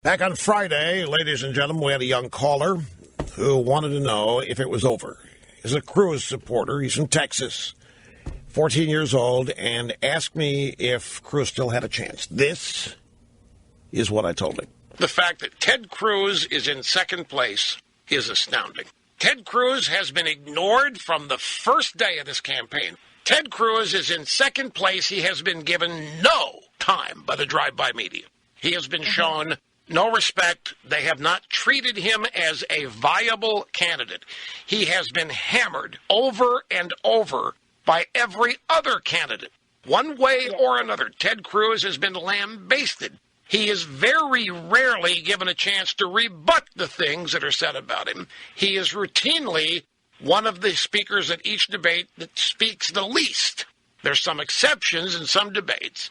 Back on Friday, ladies and gentlemen, we had a young caller who wanted to know if it was over. He's a Cruz supporter. He's from Texas, 14 years old, and asked me if Cruz still had a chance. This is what I told him. The fact that Ted Cruz is in second place is astounding. Ted Cruz has been ignored from the first day of this campaign. Ted Cruz is in second place. He has been given no time by the drive-by media. He has been shown no respect. They have not treated him as a viable candidate. He has been hammered over and over by every other candidate. One way or another, Ted Cruz has been lambasted. He is very rarely given a chance to rebut the things that are said about him. He is routinely one of the speakers at each debate that speaks the least. There's some exceptions in some debates,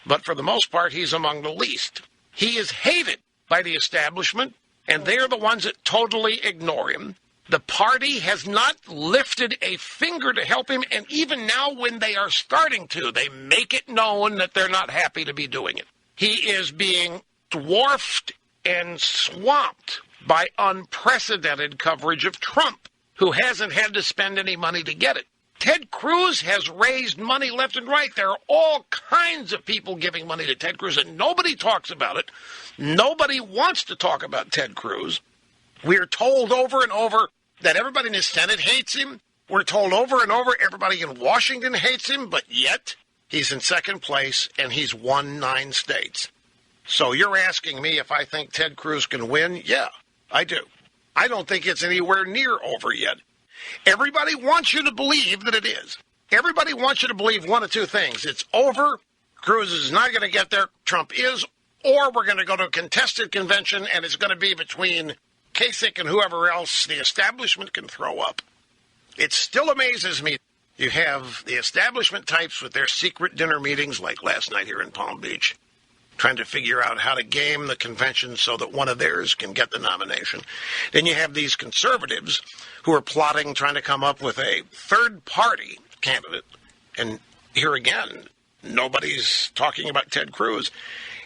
but for the most part, he's among the least. He is hated by the establishment, and they're the ones that totally ignore him. The party has not lifted a finger to help him, and even now when they are starting to, they make it known that they're not happy to be doing it. He is being dwarfed and swamped by unprecedented coverage of Trump, who hasn't had to spend any money to get it. Ted Cruz has raised money left and right. There are all kinds of people giving money to Ted Cruz, and nobody talks about it. Nobody wants to talk about Ted Cruz. We're told over and over that everybody in the Senate hates him. We're told over and over everybody in Washington hates him, but yet he's in second place, and he's won 9 states. So you're asking me if I think Ted Cruz can win? Yeah, I do. I don't think it's anywhere near over yet. Everybody wants you to believe that it is. Everybody wants you to believe one of two things. It's over, Cruz is not going to get there, Trump is, or we're going to go to a contested convention, and it's going to be between Kasich and whoever else the establishment can throw up. It still amazes me. You have the establishment types with their secret dinner meetings, like last night here in Palm Beach, trying to figure out how to game the convention so that one of theirs can get the nomination. Then you have these conservatives who are plotting, trying to come up with a third-party candidate. And here again, nobody's talking about Ted Cruz.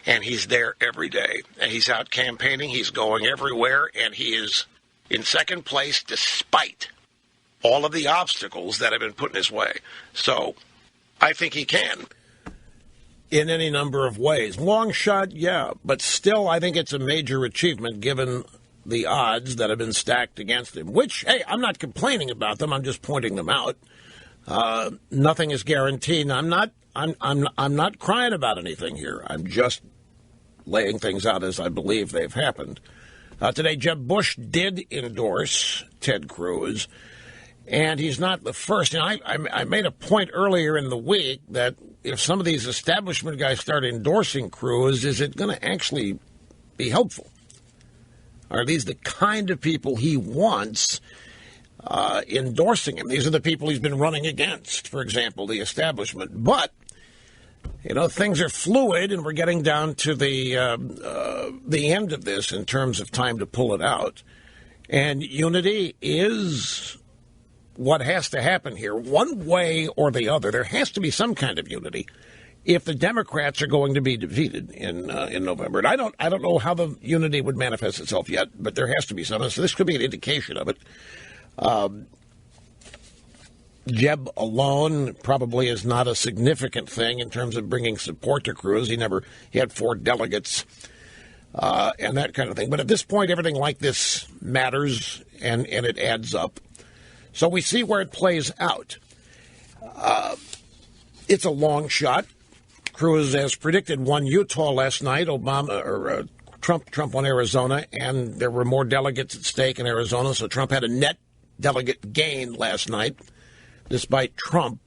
And he's there every day. And he's out campaigning. He's going everywhere. And he is in second place despite all of the obstacles that have been put in his way. So I think he can in any number of ways. Long shot, yeah. But still, I think it's a major achievement given the odds that have been stacked against him, which, hey, I'm not complaining about them. I'm just pointing them out. Nothing is guaranteed. I'm not crying about anything here. I'm just laying things out as I believe they've happened. Today, Jeb Bush did endorse Ted Cruz, and he's not the first. And I made a point earlier in the week that if some of these establishment guys start endorsing Cruz, is it going to actually be helpful? Are these the kind of people he wants endorsing him? These are the people he's been running against, for example, the establishment. But things are fluid, and we're getting down to the end of this in terms of time to pull it out. And unity is what has to happen here, one way or the other. There has to be some kind of unity if the Democrats are going to be defeated in November. And I don't know how the unity would manifest itself yet, but there has to be something. So this could be an indication of it. Jeb alone probably is not a significant thing in terms of bringing support to Cruz. He had 4 delegates and that kind of thing. But at this point, everything like this matters, and it adds up. So we see where it plays out. It's a long shot. Cruz, as predicted, won Utah last night. Trump won Arizona, and there were more delegates at stake in Arizona, so Trump had a net delegate gain last night, despite Trump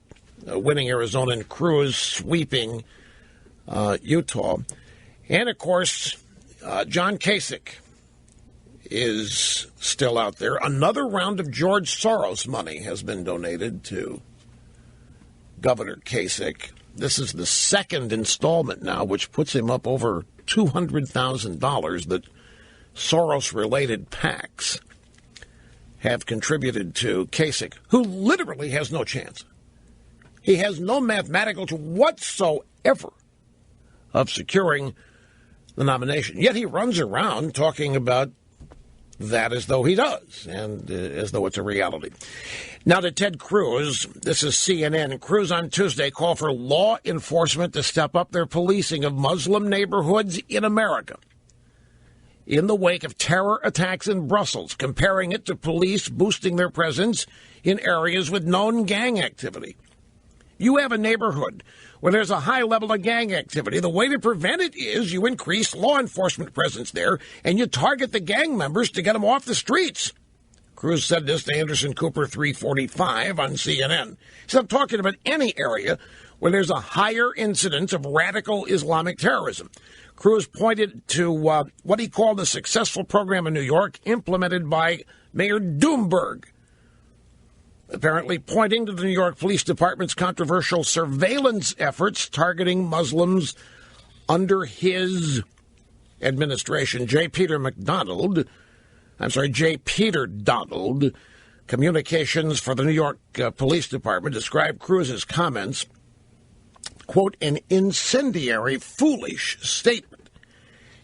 winning Arizona and Cruz sweeping Utah. And, of course, John Kasich is still out there. Another round of George Soros money has been donated to Governor Kasich. This is the second installment now, which puts him up over $200,000 that Soros-related PACs have contributed to Kasich, who literally has no chance. He has no mathematical chance whatsoever of securing the nomination. Yet he runs around talking about that as though he does, and as though it's a reality. Now to Ted Cruz, this is CNN. Cruz on Tuesday called for law enforcement to step up their policing of Muslim neighborhoods in America in the wake of terror attacks in Brussels, comparing it to police boosting their presence in areas with known gang activity. You have a neighborhood where there's a high level of gang activity. The way to prevent it is you increase law enforcement presence there, and you target the gang members to get them off the streets. Cruz said this to Anderson Cooper 345 on CNN. He said, I'm talking about any area where there's a higher incidence of radical Islamic terrorism. Cruz pointed to what he called a successful program in New York implemented by Mayor Doomberg, apparently pointing to the New York Police Department's controversial surveillance efforts targeting Muslims under his administration. J. Peter Donald, Communications for the New York Police Department, described Cruz's comments, quote, an incendiary, foolish statement.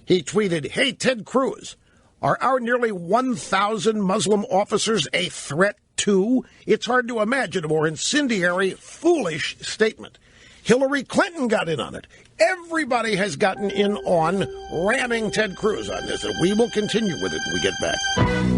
He tweeted, hey, Ted Cruz, are our nearly 1,000 Muslim officers a threat too? It's hard to imagine a more incendiary, foolish statement. Hillary Clinton got in on it. Everybody has gotten in on ramming Ted Cruz on this, and we will continue with it when we get back.